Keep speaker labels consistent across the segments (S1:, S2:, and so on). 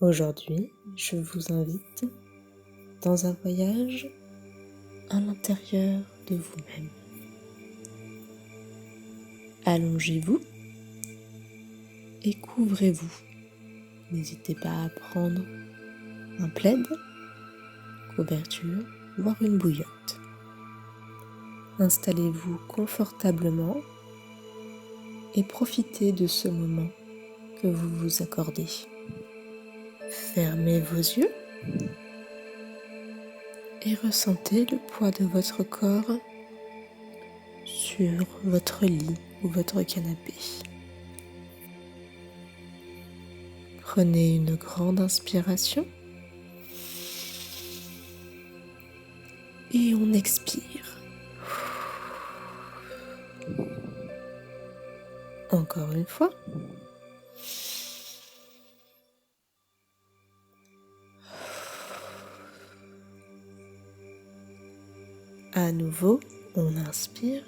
S1: Aujourd'hui, je vous invite dans un voyage à l'intérieur de vous-même. Allongez-vous et couvrez-vous. N'hésitez pas à prendre un plaid, couverture, voire une bouillotte. Installez-vous confortablement et profitez de ce moment que vous vous accordez. Fermez vos yeux et ressentez le poids de votre corps sur votre lit ou votre canapé. Prenez une grande inspiration et on expire. Encore une fois. À nouveau, on inspire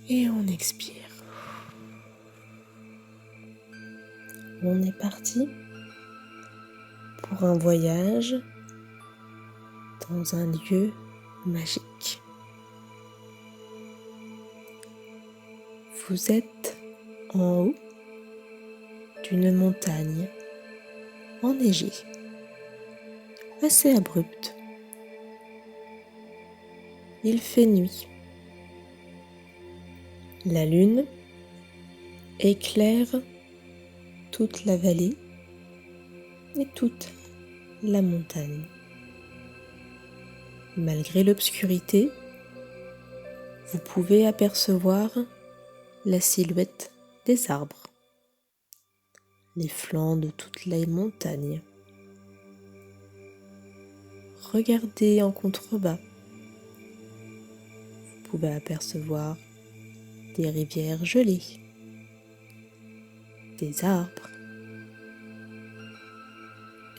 S1: et on expire. On est parti pour un voyage dans un lieu magique. Vous êtes en haut d'une montagne enneigée, assez abrupte. Il fait nuit. La lune éclaire toute la vallée et toute la montagne. Malgré l'obscurité, vous pouvez apercevoir la silhouette des arbres, les flancs de toutes les montagnes. Regardez en contrebas. Vous pouvez apercevoir des rivières gelées, des arbres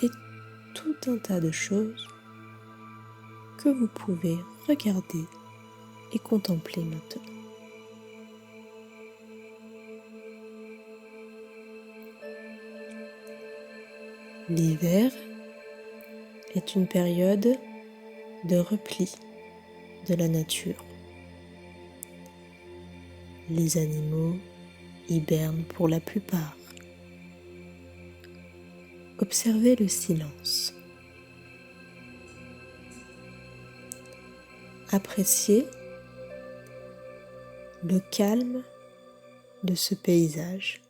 S1: et tout un tas de choses que vous pouvez regarder et contempler maintenant. L'hiver est une période de repli de la nature. Les animaux hibernent pour la plupart. Observez le silence. Appréciez le calme de ce paysage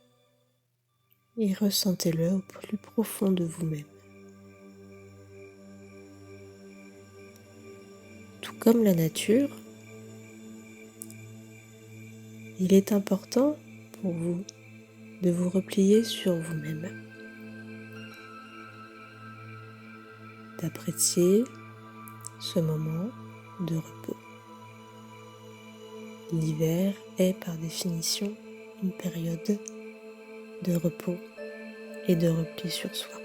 S1: et ressentez-le au plus profond de vous-même. Tout comme la nature, il est important pour vous de vous replier sur vous-même, d'apprécier ce moment de repos. L'hiver est par définition une période de repos et de repli sur soi.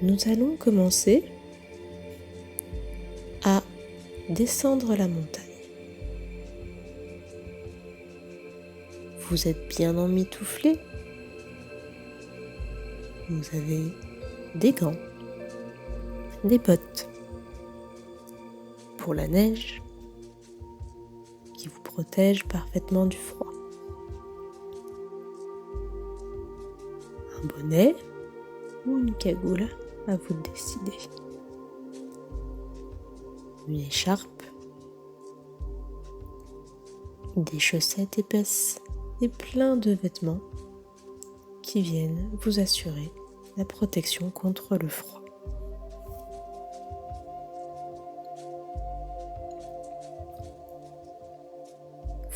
S1: Nous allons commencer à descendre la montagne. Vous êtes bien emmitouflé. Vous avez des gants, des bottes pour la neige qui vous protège parfaitement du froid, un bonnet ou une cagoule, à vous de décider, une écharpe, des chaussettes épaisses et plein de vêtements qui viennent vous assurer la protection contre le froid.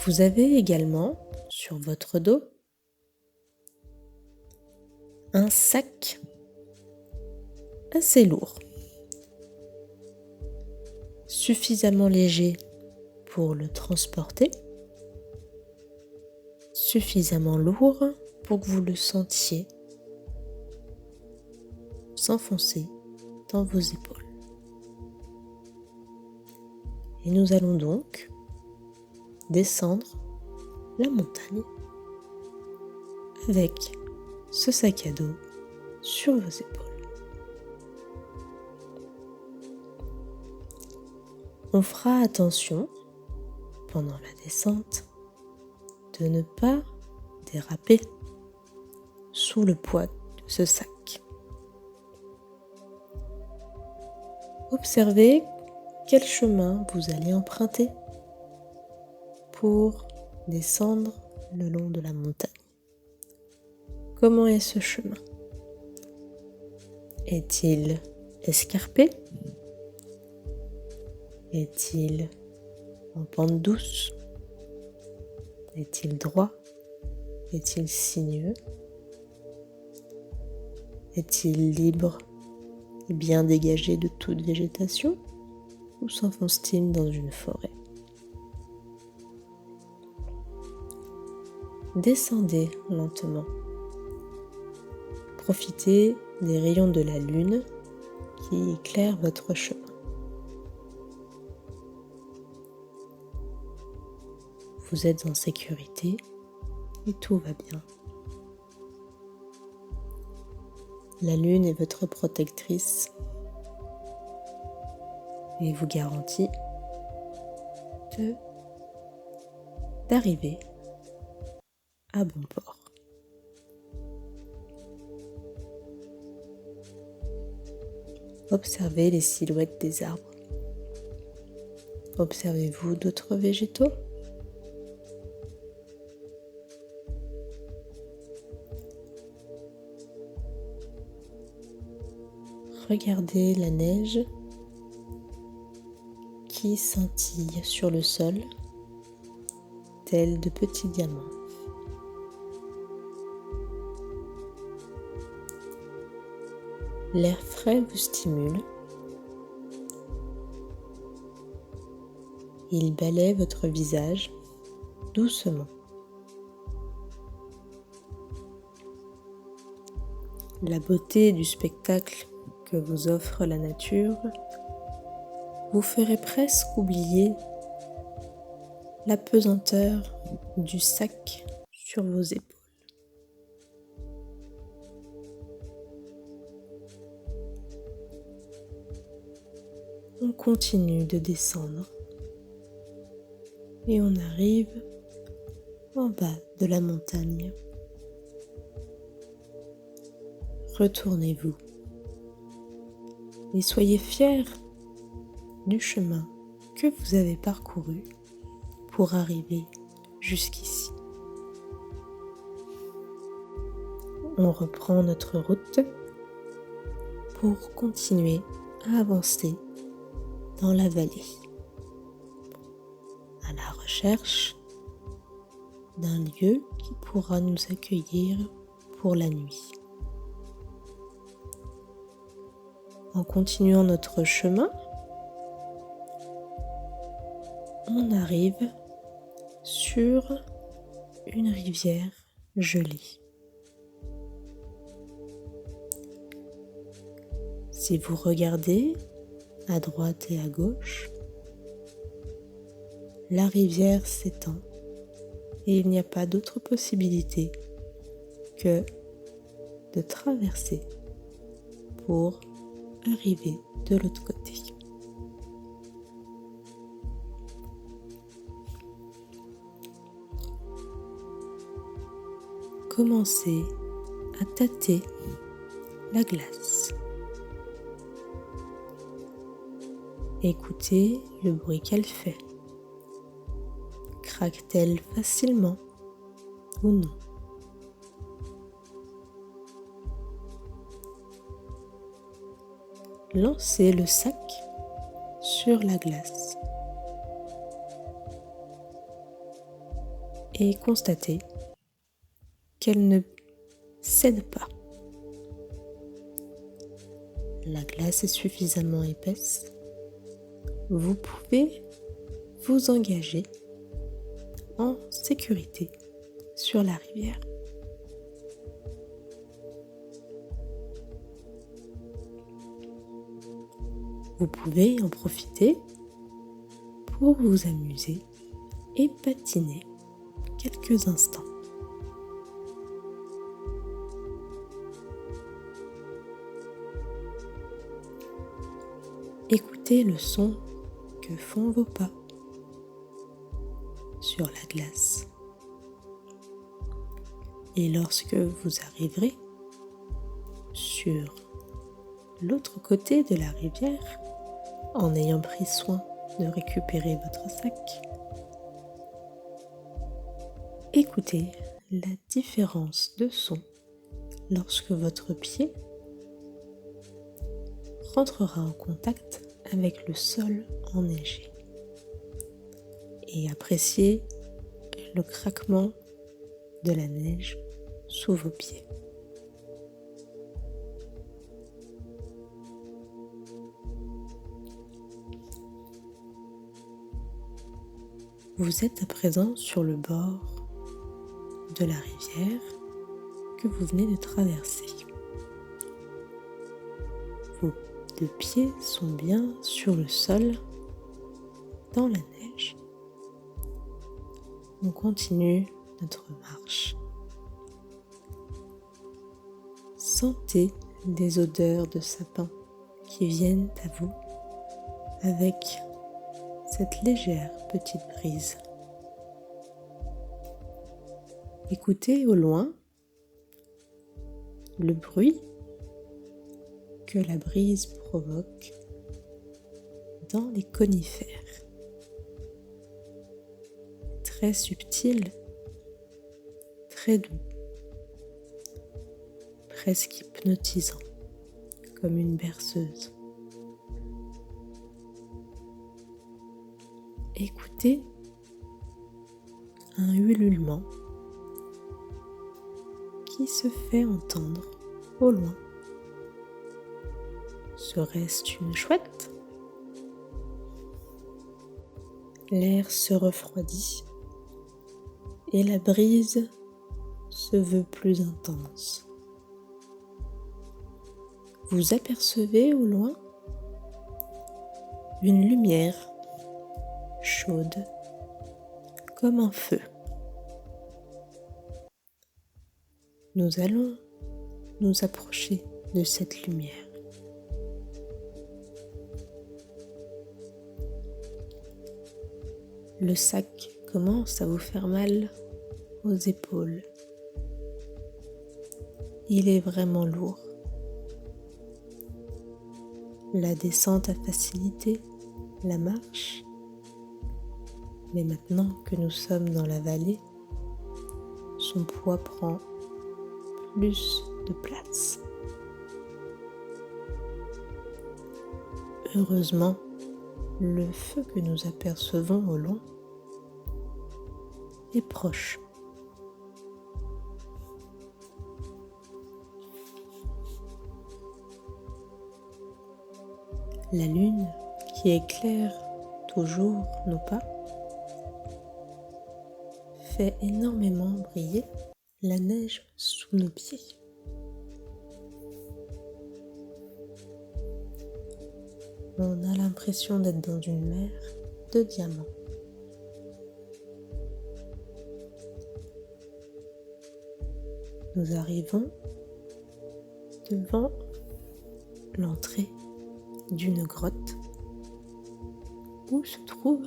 S1: Vous avez également sur votre dos un sac assez lourd, suffisamment léger pour le transporter, suffisamment lourd pour que vous le sentiez s'enfoncer dans vos épaules. Et nous allons donc descendre la montagne avec ce sac à dos sur vos épaules. On fera attention, pendant la descente, de ne pas déraper sous le poids de ce sac. Observez quel chemin vous allez emprunter pour descendre le long de la montagne. Comment est ce chemin? Est-il escarpé? Est-il en pente douce? Est-il droit? Est-il sinueux? Est-il libre et bien dégagé de toute végétation? Ou s'enfonce-t-il dans une forêt? Descendez lentement. Profitez des rayons de la lune qui éclairent votre chemin. Vous êtes en sécurité et tout va bien. La lune est votre protectrice et vous garantit d'arriver à bon port. Observez les silhouettes des arbres. Observez-vous d'autres végétaux? Regardez la neige qui scintille sur le sol, tels de petits diamants. L'air frais vous stimule. Il balaie votre visage doucement. La beauté du spectacle que vous offre la nature vous ferait presque oublier la pesanteur du sac sur vos épaules. On continue de descendre et on arrive en bas de la montagne. Retournez-vous et soyez fiers du chemin que vous avez parcouru pour arriver jusqu'ici. On reprend notre route pour continuer à avancer dans la vallée, à la recherche d'un lieu qui pourra nous accueillir pour la nuit. En continuant notre chemin, on arrive sur une rivière gelée. Si vous regardez à droite et à gauche, la rivière s'étend et il n'y a pas d'autre possibilité que de traverser pour arriver de l'autre côté. Commencez à tâter la glace. Écoutez le bruit qu'elle fait. Craque-t-elle facilement ou non? Lancez le sac sur la glace et constatez qu'elle ne cède pas. La glace est suffisamment épaisse. Vous pouvez vous engager en sécurité sur la rivière. Vous pouvez en profiter pour vous amuser et patinez quelques instants. Écoutez le son que font vos pas sur la glace. Et lorsque vous arriverez sur l'autre côté de la rivière, en ayant pris soin de récupérer votre sac, écoutez la différence de son lorsque votre pied rentrera en contact avec le sol enneigé et appréciez le craquement de la neige sous vos pieds. Vous êtes à présent sur le bord de la rivière que vous venez de traverser. Vos deux pieds sont bien sur le sol, dans la neige. On continue notre marche. Sentez des odeurs de sapin qui viennent à vous avec cette légère petite brise. Écoutez au loin le bruit que la brise provoque dans les conifères. Très subtil, très doux, presque hypnotisant, comme une berceuse. Écoutez un ululement qui se fait entendre au loin. Serait-ce une chouette ? L'air se refroidit et la brise se veut plus intense. Vous apercevez au loin une lumière chaude comme un feu. Nous allons nous approcher de cette lumière. Le sac commence à vous faire mal aux épaules. Il est vraiment lourd. La descente a facilité la marche, mais maintenant que nous sommes dans la vallée, son poids prend plus de place. Heureusement, le feu que nous apercevons au loin est proche. La lune qui éclaire toujours nos pas fait énormément briller la neige sous nos pieds. On a l'impression d'être dans une mer de diamants. Nous arrivons devant l'entrée d'une grotte où se trouve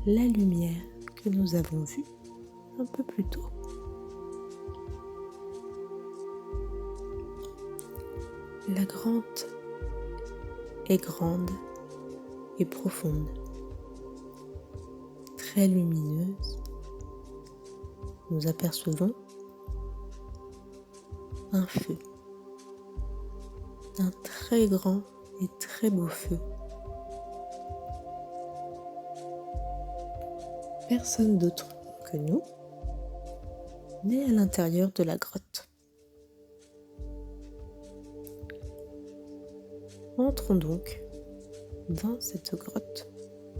S1: la lumière que nous avons vue un peu plus tôt. La grotte est grande et profonde, très lumineuse. Nous apercevons un feu, un très grand et très beau feu. Personne d'autre que nous n'est à l'intérieur de la grotte. Entrons donc dans cette grotte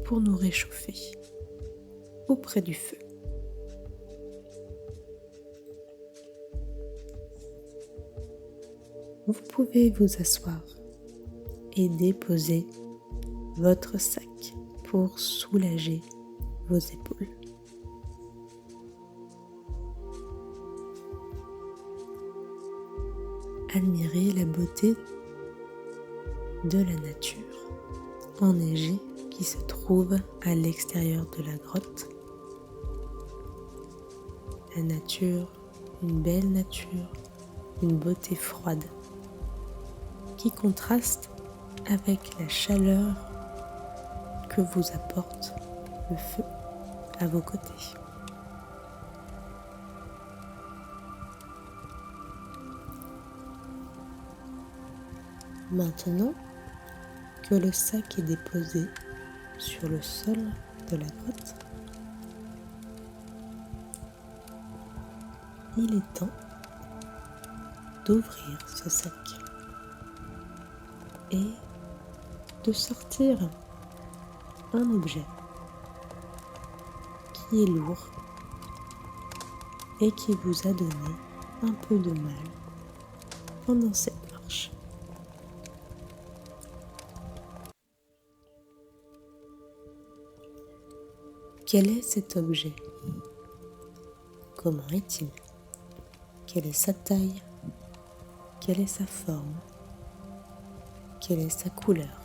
S1: pour nous réchauffer auprès du feu. Vous pouvez vous asseoir et déposer votre sac pour soulager vos épaules. admirer la beauté de la nature enneigée qui se trouve à l'extérieur de la grotte. La nature, une belle nature, une beauté froide qui contraste avec la chaleur que vous apporte le feu à vos côtés. Maintenant que le sac est déposé sur le sol de la grotte, il est temps d'ouvrir ce sac et de sortir un objet qui est lourd et qui vous a donné un peu de mal pendant cette marche. Quel est cet objet? Comment est-il? Quelle est sa taille? Quelle est sa forme? Quelle est sa couleur?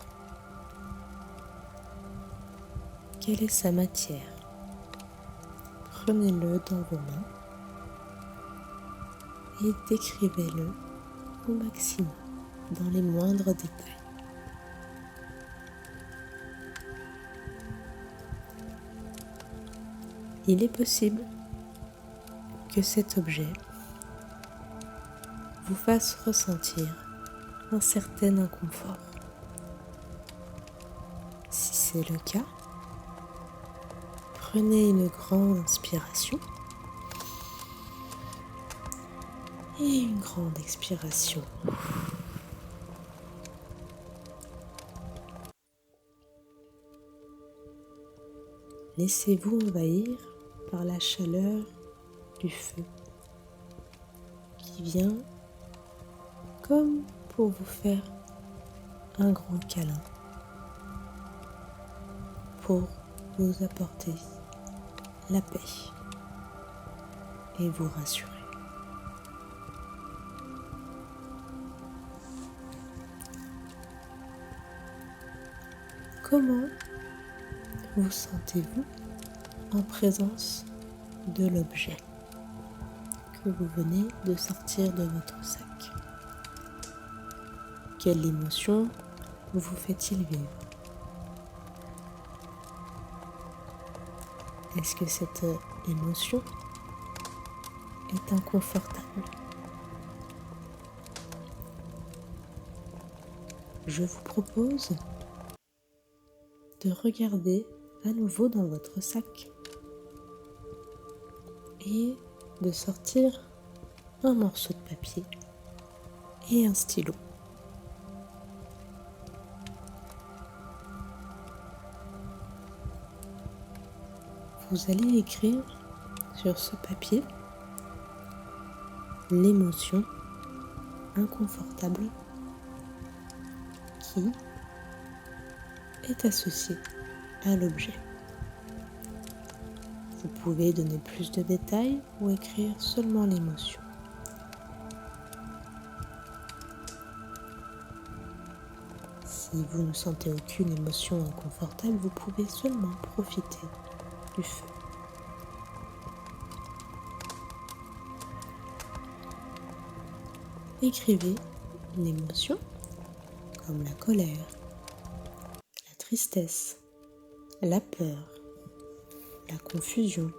S1: Quelle est sa matière? Prenez-le dans vos mains et décrivez-le au maximum, dans les moindres détails. Il est possible que cet objet vous fasse ressentir un certain inconfort. Si c'est le cas, prenez une grande inspiration et une grande expiration. Laissez-vous envahir par la chaleur du feu qui vient comme pour vous faire un gros câlin, pour vous apporter la paix et vous rassurer. Comment vous sentez-vous en présence de l'objet que vous venez de sortir de votre sac? Quelle émotion vous fait-il vivre? Est-ce que cette émotion est inconfortable? Je vous propose de regarder à nouveau dans votre sac et de sortir un morceau de papier et un stylo. Vous allez écrire sur ce papier l'émotion inconfortable qui est associée à l'objet. Vous pouvez donner plus de détails ou écrire seulement l'émotion. Si vous ne sentez aucune émotion inconfortable, vous pouvez seulement profiter du feu. Écrivez une émotion comme la colère, la tristesse, la peur, la confusion,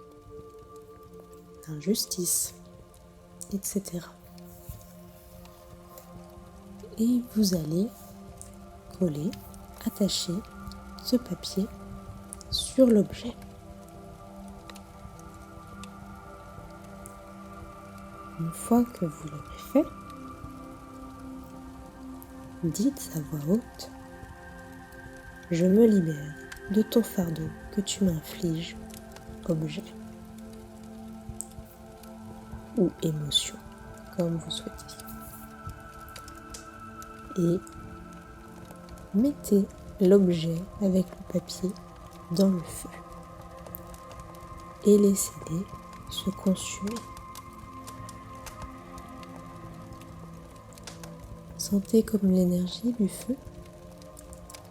S1: l'injustice, etc. Et vous allez coller, attacher ce papier sur l'objet. Une fois que vous l'aurez fait, dites à voix haute: je me libère de ton fardeau que tu m'infliges, objet ou émotion, comme vous souhaitez. Et mettez l'objet avec le papier dans le feu et laissez-les se consumer. Ressentez comme l'énergie du feu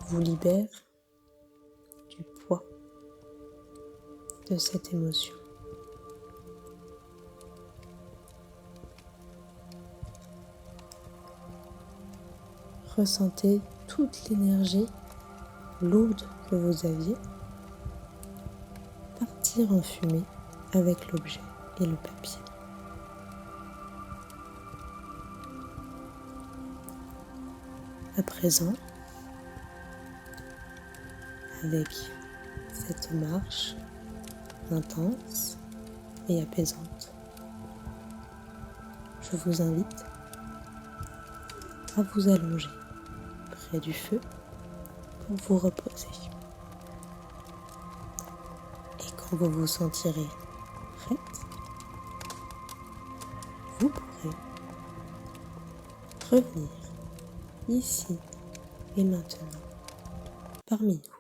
S1: vous libère du poids de cette émotion. Ressentez toute l'énergie lourde que vous aviez partir en fumée avec l'objet et le papier. À présent, avec cette marche intense et apaisante, je vous invite à vous allonger près du feu pour vous reposer. Et quand vous vous sentirez prête, vous pourrez revenir ici et maintenant parmi nous.